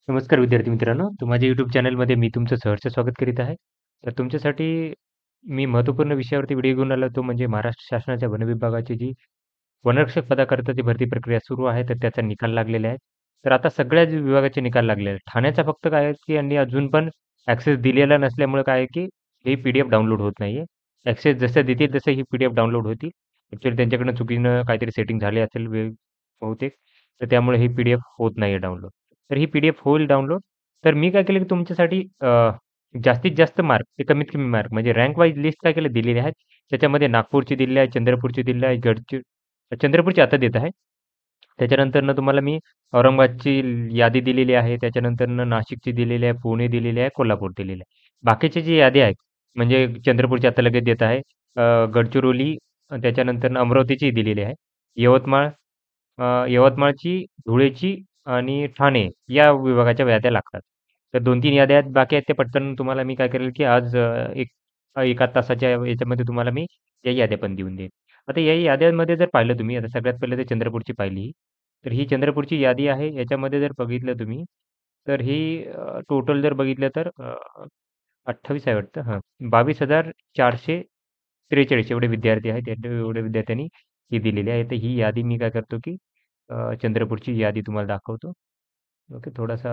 नमस्कार विद्यार्थी मित्रांनो, माझ्या YouTube चॅनलमध्ये मी तुमचं सहर्ष स्वागत करीत आहे. तर तुमच्यासाठी मी महत्त्वपूर्ण विषयावरती व्हिडिओ घेऊन आलो, तो म्हणजे महाराष्ट्र शासनाच्या वन विभागाची जी वनरक्षक पदाकरताची भरती प्रक्रिया सुरू आहे, तर त्याचा निकाल लागलेला आहे. तर आता सगळ्याच विभागाचे निकाल लागलेले आहेत. ठाण्याचा फक्त काय आहे, की यांनी अजून पण ॲक्सेस दिलेला नसल्यामुळे काय आहे, की ही पी-डी-एफ डाउनलोड होत नाहीये. ॲक्सेस जसं देतील तसं ही पी-डी-एफ डाउनलोड होतील. ॲक्चुअली त्यांच्याकडनं चुकीनं काहीतरी सेटिंग झाली असेल बहुतेक. तर त्यामुळे ही पी-डी-एफ होत नाहीये डाउनलोड. तर ही पी-डी-एफ होईल डाउनलोड. तर मी काय केलं, की तुमच्यासाठी जास्तीत जास्त मार्क ते कमीत कमी मार्क म्हणजे रँक वाईज लिस्ट काय केलं दिलेली आहेत. त्याच्यामध्ये नागपूरची दिलेली आहे, चंद्रपूरची दिलेली आहे, चंद्रपूरची आता देत आहे. त्याच्यानंतरनं तुम्हाला मी औरंगाबादची यादी दिलेली आहे. त्याच्यानंतरनं नाशिकची दिलेली आहे, पुणे दिलेली आहे, कोल्हापूर दिलेली आहे. बाकीची जी यादी आहे, म्हणजे चंद्रपूरची आता लगेच देत आहे. गडचिरोली त्याच्यानंतरनं अमरावतीची दिलेली आहे. यवतमाळ यवतमाळची, धुळेची आणि ठाणे या विभागाच्या याद्या लागतात. तर 2-3 याद्या आहेत, बाकी आहेत ते पटकन तुम्हाला मी काय करेल, की आज एका तासाच्या याच्यामध्ये तुम्हाला मी या याद्या पण देऊन देईन. आता या याद्यांमध्ये जर पाहिलं तुम्ही, आता सगळ्यात पहिले तर चंद्रपूरची पाहिली. तर ही चंद्रपूरची यादी आहे. याच्यामध्ये जर बघितलं तुम्ही, तर ही टोटल जर बघितलं तर 28 आहे वाटतं. हां, 22,443 एवढे विद्यार्थी आहेत. एवढ्या विद्यार्थ्यांनी ही दिलेली आहे. तर ही यादी मी काय करतो, की चंद्रपूरची यादी तुम्हाला दाखवतो. ओके, थोडासा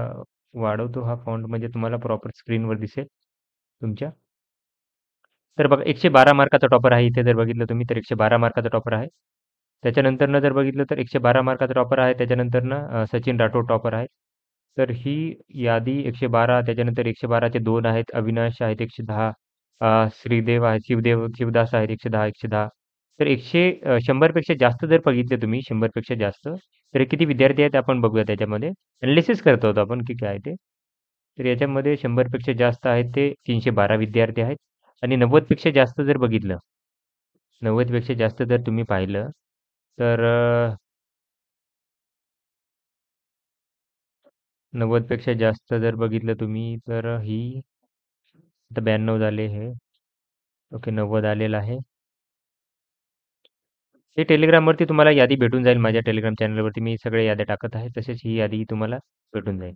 वाढवतो हा फॉन्ट म्हणजे तुम्हाला प्रॉपर स्क्रीनवर दिसेल तुमच्या. तर बघा 112 मार्काचा टॉपर आहे इथे जर बघितलं तुम्ही तर 112 मार्काचा टॉपर आहे. त्याच्यानंतरनं जर बघितलं तर 112 मार्काचा टॉपर आहे. त्याच्यानंतरनं सचिन राठोड टॉपर आहे. तर ही यादी 112 त्याच्यानंतर 112चे 2 आहेत. अविनाश आहेत 110. श्रीदेव आहेत, शिवदास आहेत 110, 110. तर 100 पेक्षा जास्त जर बघितले तुम्ही 100 पेक्षा जास्त, तर हे किती विद्यार्थी आहेत आपण बघूया त्याच्यामध्ये. एनालिसिस करत आहोत आपण की काय ते. तर याच्यामध्ये 100 पेक्षा जास्त आहेत ते 312 विद्यार्थी आहेत. आणि 90 पेक्षा जास्त जर बघितलं, 90 पेक्षा जास्त जर तुम्ही पाहिलं, तर 90 पेक्षा जास्त जर बघितलं तुम्ही, तर ही आता 92 झाले हे. ओके, 90 आलेलं आहे. हे Telegramवरती तुम्हाला यादी भेटून जाईल. माझ्या Telegram चॅनलवरती मी सगळ्या याद्या टाकत आहे. तसेच ही यादी तुम्हाला भेटून जाईल.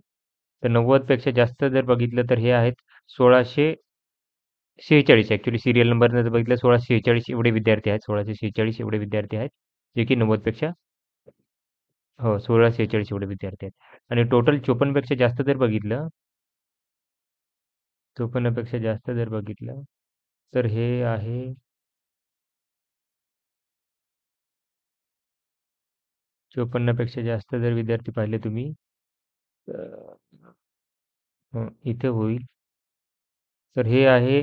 तर 90 पेक्षा जास्त जर बघितलं, तर हे आहेत 1646 ॲक्चुअली सीरियल नंबरनं जर बघितलं 1646 एवढे विद्यार्थी आहेत. 1646 एवढे विद्यार्थी आहेत, जे की 90 पेक्षा हो, 1646 एवढे विद्यार्थी आहेत. आणि टोटल 54 पेक्षा जास्त जर बघितलं, 54 पेक्षा जास्त जर बघितलं, तर हे आहे 54 पेक्षा जास्त जर विद्यार्थी पाहिले तुम्ही, तर इथे होईल. तर हे आहे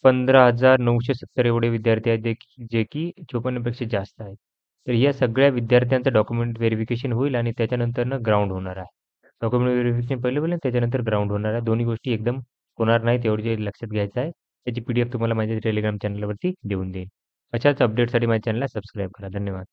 15,970 एवढे विद्यार्थी आहेत, जे की 54 पेक्षा जास्त आहेत. तर या सगळ्या विद्यार्थ्यांचं डॉक्युमेंट व्हेरिफिकेशन होईल आणि त्याच्यानंतरनं ग्राउंड होणार आहे. डॉक्युमेंट व्हेरिफिकेशन पहिले होईल आणि त्याच्यानंतर ग्राउंड होणार आहे. दोन्ही गोष्टी एकदम होणार नाहीत, एवढं जे लक्षात घ्यायचं आहे. त्याची पी-डी-एफ तुम्हाला माझ्या टेलिग्राम चॅनलवरती देऊन देईन. अशाच अपडेटसाठी माझ्या चॅनलला सबस्क्राईब करा. धन्यवाद.